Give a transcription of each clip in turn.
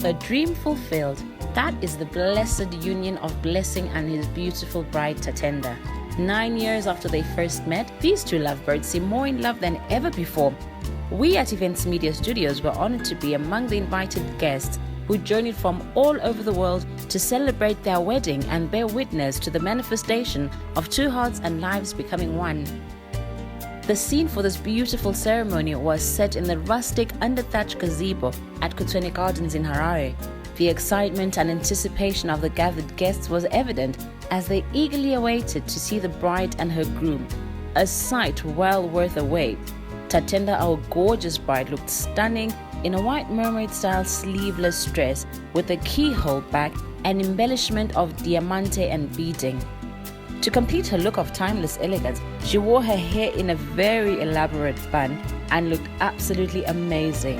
A dream fulfilled. That is the blessed union of Blessing and his beautiful bride Tatenda. 9 years after they first met, these two lovebirds seem more in love than ever before. We at Events Media Studios were honored to be among the invited guests who journeyed from all over the world to celebrate their wedding and bear witness to the manifestation of two hearts and lives becoming one. The scene for this beautiful ceremony was set in the rustic under-thatched gazebo at Kutsweni Gardens in Harare. The excitement and anticipation of the gathered guests was evident as they eagerly awaited to see the bride and her groom, a sight well worth a wait. Tatenda, our gorgeous bride, looked stunning in a white mermaid-style sleeveless dress with a keyhole back and embellishment of diamante and beading. To complete her look of timeless elegance, she wore her hair in a very elaborate bun and looked absolutely amazing.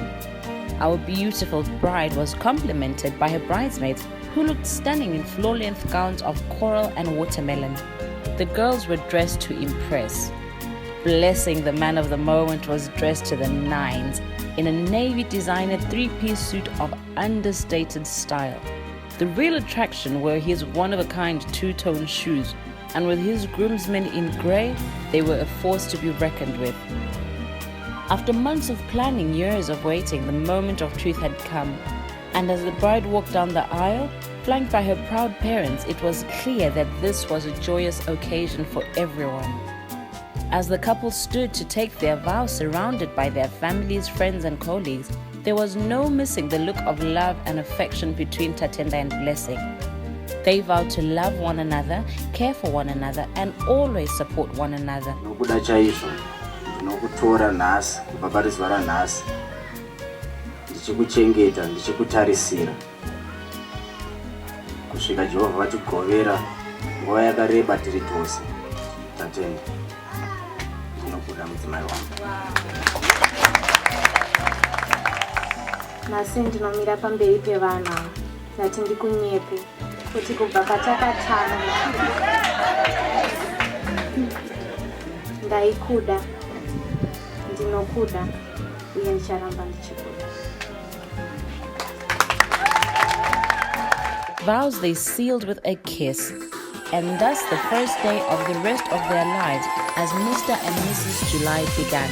Our beautiful bride was complimented by her bridesmaids, who looked stunning in floor-length gowns of coral and watermelon. The girls were dressed to impress. Blessing, the man of the moment, was dressed to the nines in a navy designer three-piece suit of understated style. The real attraction were his one-of-a-kind two-tone shoes, and with his groomsmen in grey, they were a force to be reckoned with. After months of planning, years of waiting, the moment of truth had come, and as the bride walked down the aisle, flanked by her proud parents, it was clear that this was a joyous occasion for everyone. As the couple stood to take their vows surrounded by their families, friends and colleagues, there was no missing the look of love and affection between Tatenda and Blessing. They vowed to love one another, care for one another and always support one another. Ndinokutora nhasi kupaparizwa ranhasi ndichikuchengeta ndichikutarisira kusvika Jehovha vatigovera nguva yakareba tiri tose. Tatenda, ndinokuda mudzimai wangu. Nhasi ndinomira pamberi pevanhu ndati ndikunyepe kuti kubva patakatanga ndaikuda, ndinokuda uye ndicharamba ndichikuda. Vows they sealed with a kiss, and thus the first day of the rest of their lives as Mr. and Mrs. July began.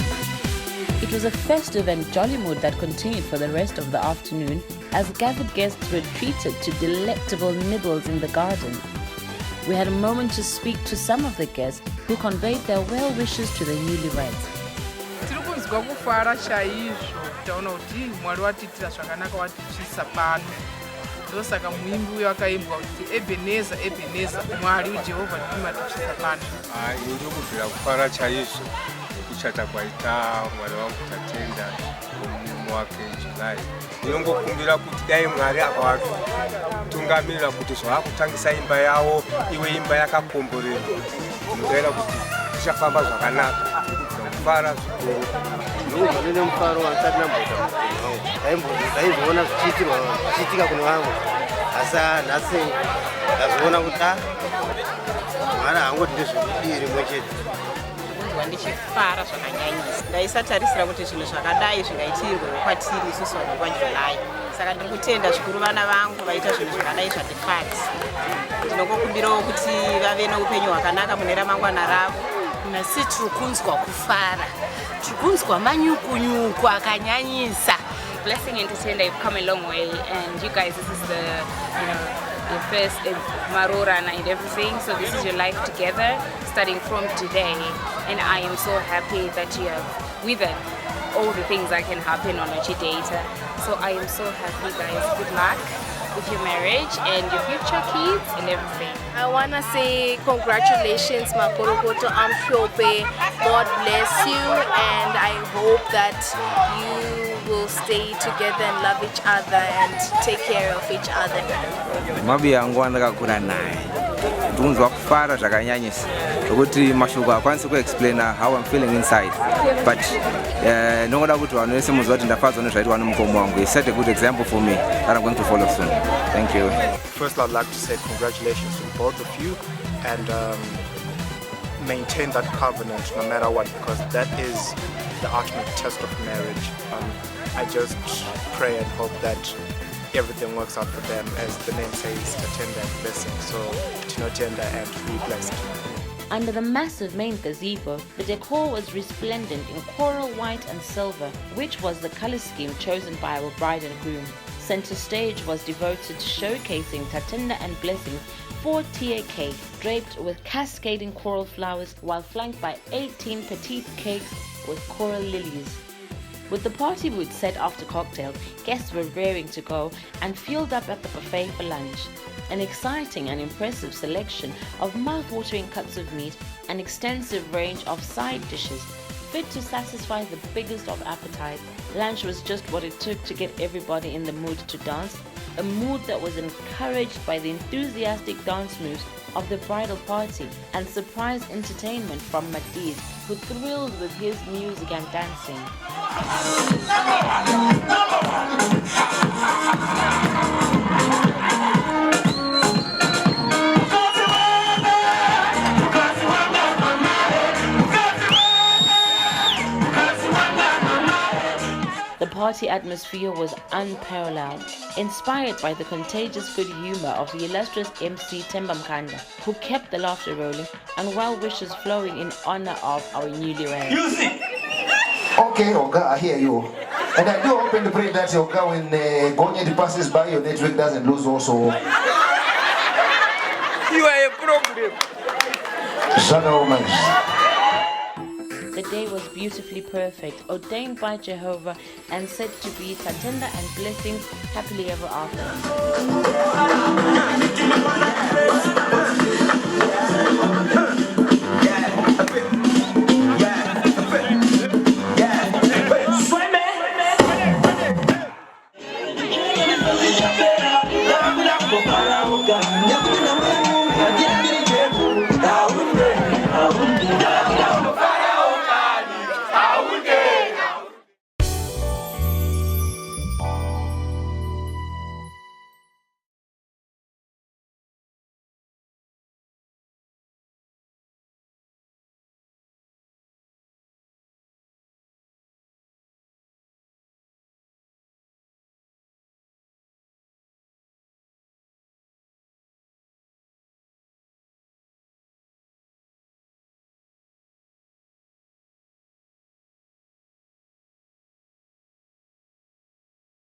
It was a festive and jolly mood that continued for the rest of the afternoon as gathered guests were treated to delectable nibbles in the garden. We had a moment to speak to some of the guests who conveyed their well wishes to the newlyweds. Tirikunzwa kufara chaizvo taona kuti Mwari watitira zvakanaka watitsvisa pano. Ndosaka muimbi uyo akaimbwa kuti Ebeneza Ebeneza, Mwari Jehovha ndimatitsvisa pano. Ndiri kubvira kufara chaizvo kuchata kwaita Mwari wangu Tatenda mumumo wake July. Ndinongokumbira kuti dai Mwari akavatungamirira kuti zvavakutangisa imba yavo iwe imba yakakomborerwa. Ndinotaura kuti tichafamba zvakanaka kufara zvikuru. Ndine mufaro wasati namboita mupenyu wangu. Ndaizoona zvichiitika kune vamwe, asi nhasi ndazoona kuti Mwari haangoti ndezvekudii rimwe chete. Ndichifara zvakanyanyisa. Ndaisatarisira kuti zvinhu zvakadai zvingaitirwe kwatiri isusu vanhu kwaJuly. Saka ndiri kutenda zvikuru vana vangu vaita zvinhu zvakadai zvandifadzi. Ndinokumbirawo kuti vave noupenyu hwakanaka mune ramangwana ravo. Nhasi tiri kunzwa kufara, tiri kunzwa manyukunyuku akanyanyisa. Blessing and Tatenda, you've come a long way, and you guys, this is your first Marora and everything. So this is your life together, starting from today. And I am so happy that you have withered all the things that can happen on a Chidata. So I am so happy, guys. Good luck with your marriage and your future kids and everything. I want to say congratulations, Makorokoto Amshope. God bless you, and I hope that you will stay together and love each other and take care of each other. Mabi yangu andakakura naye. Ndunzwa kufara zvakanyanyisa. Zvokuti mashoko akwanisi kuexplaina how I'm feeling inside. But nongoda kuti vanhu vese muziva kuti ndafadzwa nezvaitwa nemukombo wangu. He set a good example for me that I'm going to follow soon. Thank you. First, I'd like to say congratulations to both of you, and maintain that covenant no matter what, because that is the ultimate test of marriage. I just pray and hope that everything works out for them. As the name says, Tatenda and blessing. So Tinotenda and be blessed. Under the massive main gazebo, the decor was resplendent in coral, white and silver, which was the color scheme chosen by our bride and groom. Center stage was devoted to showcasing Tatenda and Blessing's 4-tier cake draped with cascading coral flowers, while flanked by 18 petite cakes with coral lilies. With the party mood set after cocktail, guests were raring to go and fueled up at the buffet for lunch. An exciting and impressive selection of mouth-watering cuts of meat, an extensive range of side dishes, fit to satisfy the biggest of appetites. Lunch was just what it took to get everybody in the mood to dance, a mood that was encouraged by the enthusiastic dance moves of the bridal party and surprise entertainment from Madiz, who thrilled with his music and dancing. The party atmosphere was unparalleled, inspired by the contagious good humor of the illustrious MC Themba Mkanda, who kept the laughter rolling and well wishes flowing in honor of our newlyweds. Music! Okay, Oga, I hear you. And I do hope and pray that Oga, when Gonya passes by, your network doesn't lose also. You are a problem. The day was beautifully perfect, ordained by Jehovah and said to be Tatenda and blessings happily ever after.